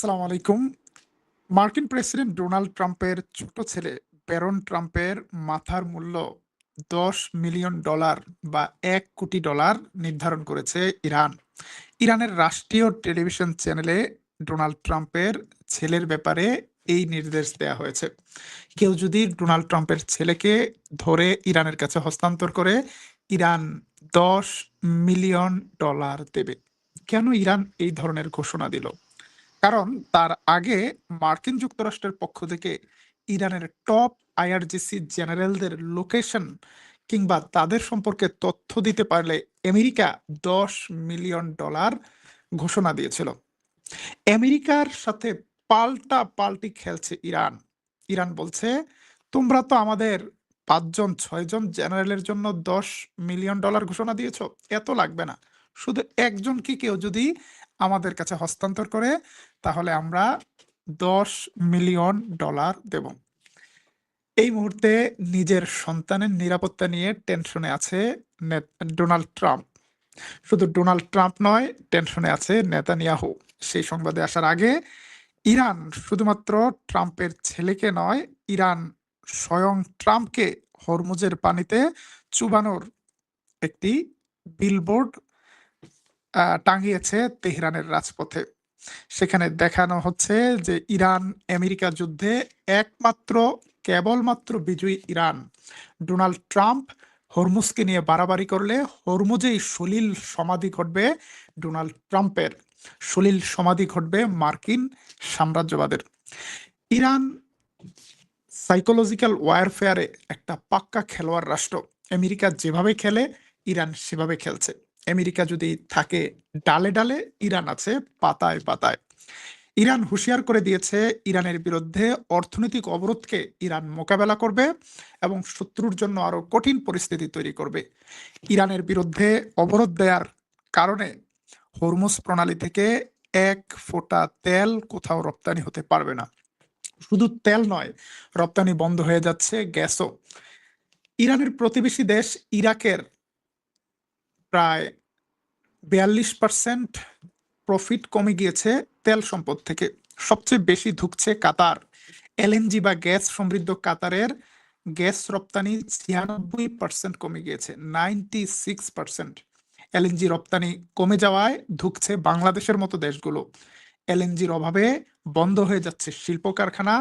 আসসালামু আলাইকুম। মার্কিন প্রেসিডেন্ট ডোনাল্ড ট্রাম্পের ছোট ছেলে ব্যারন ট্রাম্পের মাথার মূল্য $10 মিলিয়ন বা $1 কোটি নির্ধারণ করেছে ইরান। ইরানের রাষ্ট্রীয় টেলিভিশন চ্যানেলে ডোনাল্ড ট্রাম্পের ছেলের ব্যাপারে এই নির্দেশ দেয়া হয়েছে। কেউ যদি ডোনাল্ড ট্রাম্পের ছেলেকে ধরে ইরানের কাছে হস্তান্তর করে, ইরান $10 মিলিয়ন দেবে। কেন ইরান এই ধরনের ঘোষণা দিল? কারণ তার আগে মার্কিন যুক্তরাষ্ট্রের পক্ষ থেকে ইরানের টপ আইআরজিসি জেনারেলদের লোকেশন কিংবা তাদের সম্পর্কে তথ্য দিতে পারলে আমেরিকা $10 মিলিয়ন ঘোষণা দিয়েছিল। আমেরিকার সাথে পাল্টি খেলছে ইরান। ইরান বলছে, তোমরা তো আমাদের 5-6 জন জেনারেলের জন্য $10 মিলিয়ন ঘোষণা দিয়েছো, এত লাগবে না। শুধু একজনকে কেউ যদি আমাদের কাছে হস্তান্তর করে, তাহলে আমরা $10 মিলিয়ন দেব। এই মুহূর্তে নিজের সন্তানের নিরাপত্তা নিয়ে টেনশনে আছে ডোনাল্ড ট্রাম্প। শুধু ডোনাল্ড ট্রাম্প নয়, টেনশনে আছে নেতানিয়াহু। সেই সংবাদে আসার আগে ইরান শুধুমাত্র ট্রাম্পের ছেলেকে নয়, ইরান স্বয়ং ট্রাম্পকে হরমুজের পানিতে চুবানোর একটি বিলবোর্ড টাঙিয়েছে তেহরানের রাজপথে। সেখানে দেখানো হচ্ছে যে ইরান আমেরিকা যুদ্ধে কেবলমাত্র বিজয়ী ইরান। ডোনাল্ড ট্রাম্প হরমুজকে নিয়ে বাড়াবাড়ি করলে হরমুজেই সলিল সমাধি ঘটবে ডোনাল্ড ট্রাম্পের, সলিল সমাধি ঘটবে মার্কিন সাম্রাজ্যবাদের। ইরান সাইকোলজিক্যাল ওয়ারফেয়ারে একটা পাক্কা খেলোয়াড় রাষ্ট্র। আমেরিকা যেভাবে খেলে ইরান সেভাবে খেলছে। আমেরিকা যদি থাকে ডালে ডালে, ইরান আছে পাতায় পাতায়। ইরান হুঁশিয়ার করে দিয়েছে, ইরানের বিরুদ্ধে অর্থনৈতিক অবরোধকে ইরান মোকাবেলা করবে এবং শত্রুর জন্য আরো কঠিন পরিস্থিতি তৈরি করবে। ইরানের বিরুদ্ধে অবরোধ দেওয়ার কারণে হরমুজ প্রণালী থেকে এক ফোঁটা তেল কোথাও রপ্তানি হতে পারবে না। শুধু তেল নয়, রপ্তানি বন্ধ হয়ে যাচ্ছে গ্যাসও। ইরানের প্রতিবেশী দেশ ইরাকের প্রায় 42% প্রফিট কমে গিয়েছে তেল সম্পদ থেকে। সবচেয়ে বেশি ধুঁকছে কাতার। এলএনজি বা গ্যাস সমৃদ্ধ কাতারের গ্যাস রপ্তানি 96% কমে গিয়েছে, 96%। এলএনজি রপ্তানি কমে যাওয়ায় ধুঁকছে বাংলাদেশের মতো দেশগুলো। এলএনজির অভাবে বন্ধ হয়ে যাচ্ছে শিল্প কারখানা,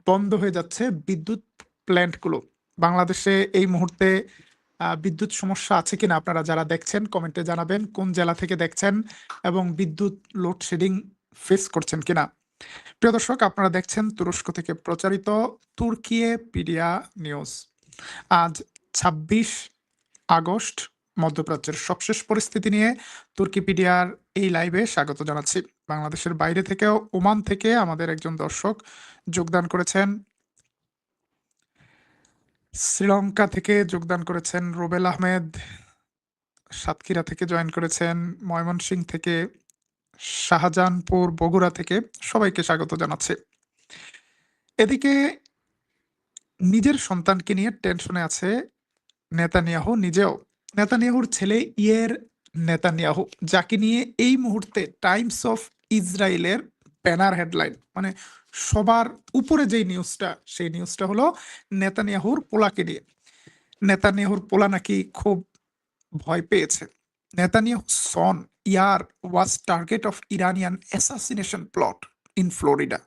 বন্ধ হয়ে যাচ্ছে বিদ্যুৎ প্ল্যান্টগুলো। বাংলাদেশে এই মুহূর্তে বিদ্যুৎ সমস্যা আছে কিনা আপনারা যারা দেখছেন কমেন্টে জানাবেন, কোন জেলা থেকে দেখছেন এবং বিদ্যুৎ লোডশেডিং ফেস করছেন কিনা। প্রিয় দর্শক, আপনারা দেখছেন তুরস্ক থেকে প্রচারিত তুর্কিয়েপিডিয়া নিউজ। আজ 26 আগস্ট, মধ্যপ্রাচ্যের সবশেষ পরিস্থিতি নিয়ে তুর্কিপিডিয়ার এই লাইভে স্বাগত জানাচ্ছি। বাংলাদেশের বাইরে থেকেও, ওমান থেকে আমাদের একজন দর্শক যোগদান করেছেন, শ্রীলঙ্কা থেকে যোগদান করেছেন রুবেল আহমেদ, সাতক্ষীরা থেকে জয়েন করেছেন, ময়মনসিংহ থেকে, শাহজাহানপুর, বগুড়া থেকে সবাইকে স্বাগত জানাচ্ছি। এদিকে নিজের সন্তানকে নিয়ে টেনশনে আছে নেতানিয়াহু নিজেও। নেতানিয়াহুর ছেলে ইয়ের নেতানিয়াহু, যাকে নিয়ে এই মুহূর্তে টাইমস অফ ইসরায়েলের ব্যানার হেডলাইন, মানে সবার উপরে যেই নিউজটা, সেই নিউজটা হলো নেতানিয়াহুর পোলাকে নিয়ে। নেতানিয়াহুর পোলা নাকি খুব ভয় পেয়েছে। Netanyahu's son Yair was target of Iranian assassination plot in Florida,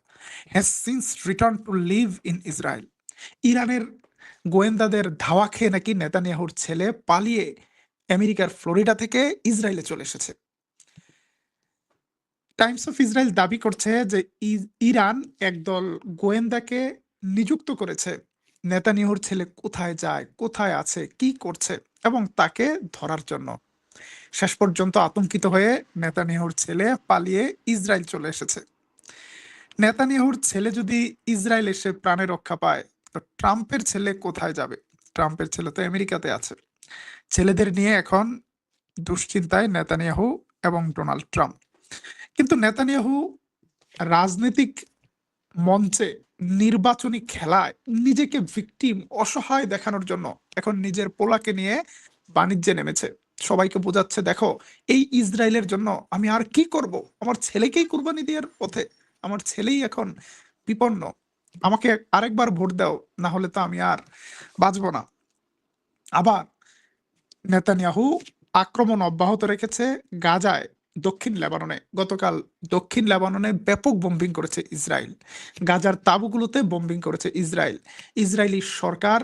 has since returned to live in Israel. ইরানের গোয়েন্দাদের ধাওয়া খেয়ে নাকি নেতানিয়াহুর ছেলে পালিয়ে আমেরিকার ফ্লোরিডা থেকে ইসরায়েলে চলে এসেছে। টাইমস অফ ইসরায়েল দাবি করছে যে ইরান একদল গোয়েন্দাকে নিযুক্ত করেছে নেতানিয়াহুর ছেলে কোথায় যায়, কোথায় আছে, কি করছে এবং তাকে ধরার জন্য। শেষ পর্যন্ত আতঙ্কিত হয়ে নেতানিয়াহুর ছেলে পালিয়ে ইসরায়েল চলে এসেছে। নেতানিয়াহুর ছেলে যদি ইসরায়েল এসে প্রাণে রক্ষা পায়, তো ট্রাম্পের ছেলে কোথায় যাবে? ট্রাম্পের ছেলে তো আমেরিকাতে আছে। ছেলেদের নিয়ে এখন দুশ্চিন্তায় নেতানিয়াহু এবং ডোনাল্ড ট্রাম্প। কিন্তু নেতানিয়াহু রাজনৈতিক মঞ্চে, নির্বাচনী খেলায় নিজেকে ভিকটিম, অসহায় দেখানোর জন্য এখন নিজের পোলাকে নিয়ে বাণিজ্যে নেমেছে। সবাইকে বোঝাচ্ছে, দেখো এই ইসরায়েলের জন্য আমি আর কি করব, আমার ছেলেকেই কুরবানি দেওয়ার পথে, আমার ছেলেই এখন বিপন্ন, আমাকে আরেকবার ভোট দাও, না হলে তো আমি আর বাঁচবো না। আবার নেতানিয়াহু আক্রমণ অব্যাহত রেখেছে গাজায়, দক্ষিণ লেবাননে। গতকাল দক্ষিণ লেবাননে ব্যাপক বোম্বিং করেছে ইসরায়েল, গাজার তাঁবুগুলোতে বোম্বিং করেছে ইসরায়েল। ইসরায়েলি সরকার,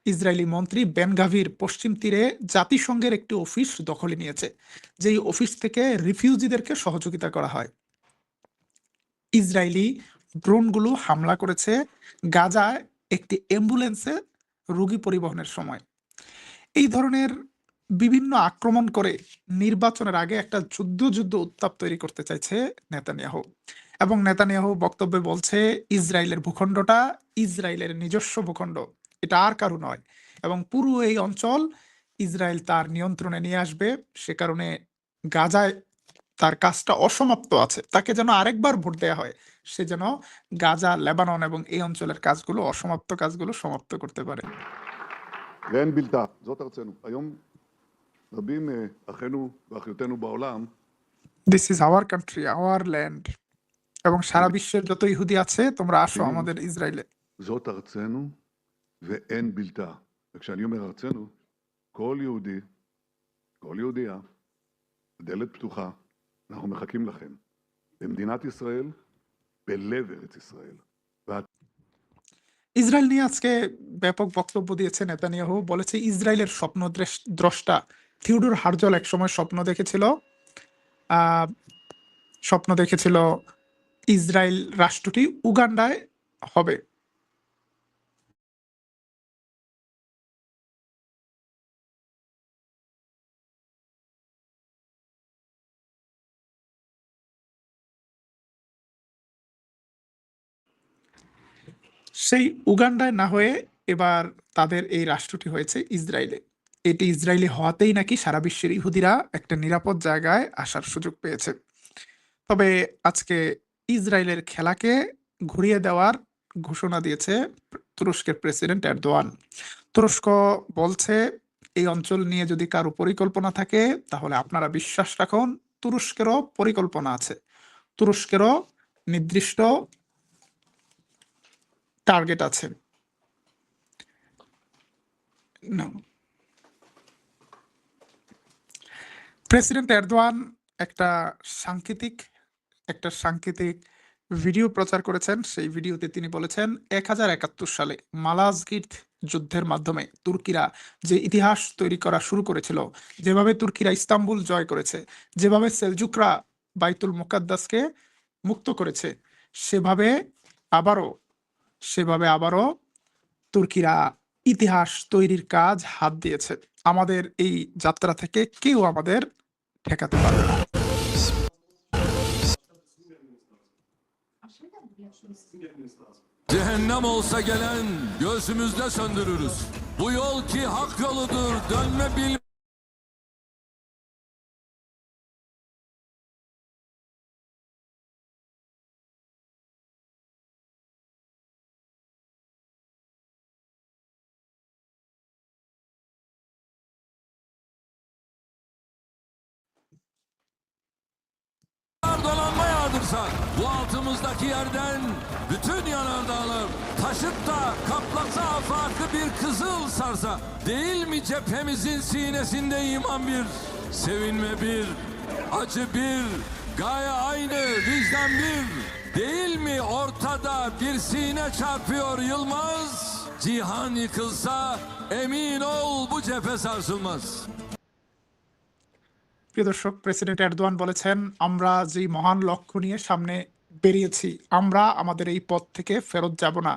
ইসরায়েলি মন্ত্রী বেন গাভির পশ্চিম তীরে জাতিসংঘের একটি অফিস দখলে নিয়েছে, যেই অফিস থেকে রিফিউজিদেরকে সহযোগিতা করা হয়। ইসরায়েলি ড্রোনগুলো হামলা করেছে গাজায় একটি অ্যাম্বুলেন্সে রোগী পরিবহনের সময়। এই ধরনের বিভিন্ন আক্রমণ করে নির্বাচনের আগে একটা যুদ্ধ উত্তাপ তৈরি করতে চাইছে নেতানিয়াহু। এবং নেতানিয়াহু বক্তব্যে বলছে, ইসরায়েলের ভূখণ্ডটা ইসরায়েলের নিজস্ব ভূখণ্ড, এটা আর কারো নয়, এবং পুরো এই অঞ্চল ইসরায়েল তার নিয়ন্ত্রণে নিয়ে আসবে। সে কারণে গাজায় তার কাজটা অসমাপ্ত আছে, তাকে যেন আরেকবার ভোট দেওয়া হয়, সে যেন গাজা, লেবানন এবং এই অঞ্চলের কাজগুলো, অসমাপ্ত কাজগুলো সমাপ্ত করতে পারে। ואין בלתה, זאת ארצנו. היום רבים אחינו ואחיותינו בעולם this is our country, our land. এবং সারা বিশ্বের যত ইহুদি আছে, তোমরা আসো আমাদের ইসরায়েলে। זאת ארצנו ואין בלתה. וכשאני אומר ארצנו, כל יהודי, כל יהודייה, דלת פתוחה, אנחנו מחכים לכם. במדינת ישראל, בלב ארץ ישראל. ইসরায়েল নিয়ে আজকে ব্যাপক বক্তব্য দিয়েছে নেতানিয়াহু, বলেছে ইসরায়েলের স্বপ্ন দ্রষ্টা থিওডোর হার্জল একসময় স্বপ্ন দেখেছিল ইসরায়েল রাষ্ট্রটি উগান্ডায় হবে। সেই উগান্ডায় না হয়ে এবার তাদের এই রাষ্ট্রটি হয়েছে ইসরায়েলে। এটি ইসরায়েলি হওয়াতেই নাকি সারা বিশ্বের ইহুদিরা একটা নিরাপদ জায়গায় আসার সুযোগ পেয়েছে। তবে আজকে ইসরায়েলের খেলাকে ঘুরিয়ে দেওয়ার ঘোষণা দিয়েছে তুরস্কের প্রেসিডেন্ট এরদোয়ান। তুরস্ক বলছে, এই অঞ্চল নিয়ে যদি কারো পরিকল্পনা থাকে তাহলে আপনারা বিশ্বাস রাখুন, তুরস্কেরও পরিকল্পনা আছে, তুরস্কেরও নির্দিষ্ট টার্গেট আছে। প্রেসিডেন্ট এরদোয়ান একটা সাংকেতিক ভিডিও প্রচার করেছেন। সেই ভিডিওতে তিনি বলেছেন, 1071 সালে মালাজগির্দ যুদ্ধের মাধ্যমে তুর্কিরা যে ইতিহাস তৈরি করা শুরু করেছিল, যেভাবে তুর্কিরা ইস্তাম্বুল জয় করেছে, যেভাবে সেলজুকরা বাইতুল মুকাদ্দাসকে মুক্ত করেছে, সেভাবে আবারও তুর্কিরা ইতিহাস তৈরির কাজ হাত দিয়েছে। আমাদের এই যাত্রা থেকে কেউ আমাদের ঠেকাতে পারবে না। Cehennem olsa gelen gözümüzde söndürürüz. Bu yol ki hak yoludur, dönme bil. Donanma yağdırsa bu altımızdaki yerden bütün yanardağlar taşıp da kaplasa afakı bir kızıl sarsa, değil mi cephemizin sinesinde iman bir, sevinme bir, acı bir, gaye aynı, vicdan bir, değil mi ortada bir sine çarpıyor Yılmaz, cihan yıkılsa emin ol bu cephe sarsılmaz. প্রিয় দর্শক, president Erdogan বলেছেন, আমরা যে মহান লক্ষ্য নিয়ে সামনে বেরিয়েছি, আমরা আমাদের এই পথ থেকে ফেরত যাব না।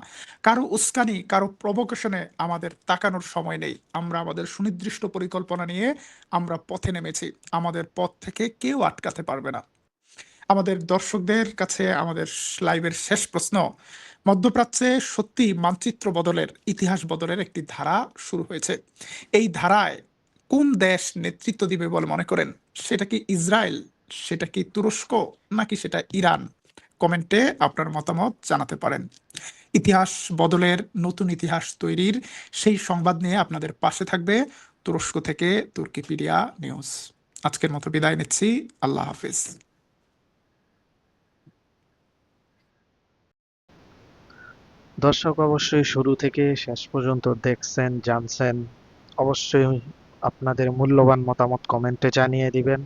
কারো উস্কানি, কারো প্রভোকেশনে আমাদের তাকানোর সময় নেই। আমরা আমাদের সুনির্দিষ্ট পরিকল্পনা নিয়ে আমরা পথে নেমেছি, আমাদের পথ থেকে কেউ আটকাতে পারবে না। আমাদের দর্শকদের কাছে আমাদের লাইভের শেষ প্রশ্ন, মধ্যপ্রাচ্যে সত্যি মানচিত্র বদলের, ইতিহাস বদলের একটি ধারা শুরু হয়েছে। এই ধারায় কোন দেশ নেতৃত্ব দিবে বলে মনে করেন? সেটা কি ইসরায়েল, সেটা কি তুরস্ক, নাকি সেটা ইরান? কমেন্টে আপনার মতামত জানাতে পারেন। ইতিহাস বদলের, নতুন ইতিহাস তৈরির সেই সংবাদ নিয়ে আপনাদের পাশে থাকবে তুরস্ক থেকে তুর্কিপিডিয়া নিউজ। আজকের মতো বিদায় নিচ্ছি। আল্লাহ হাফিজ। দর্শক অবশ্যই শুরু থেকে শেষ পর্যন্ত দেখছেন, জানছেন। অবশ্যই আপনাদের মূল্যবান মতামত কমেন্টে জানিয়ে দিবেন।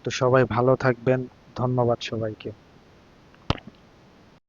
তো সবাই ভালো থাকবেন। ধন্যবাদ সবাইকে।